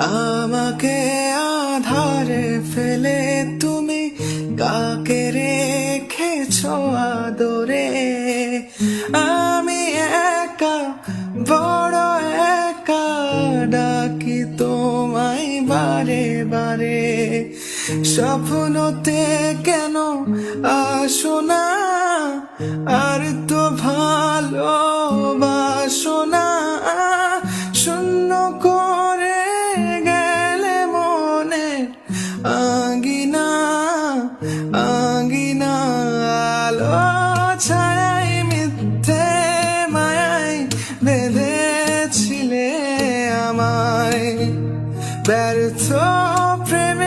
আমাকে আধারে ফেলে তুমি কাকে রেখেছো আদরে। আমি একা, বড় একা, ডাকি তোমায় বারে বারে। স্বপ্নতে কেন আসো না, আর তো ভালোবাসো না। শূন্য করে গেলে মনে আঙ্গিনা আঙ্গিনা। আলো ছায়াই মিথ্যে মায়াই বেঁধেছিলে আমায়। ব্যর্থ প্রেমে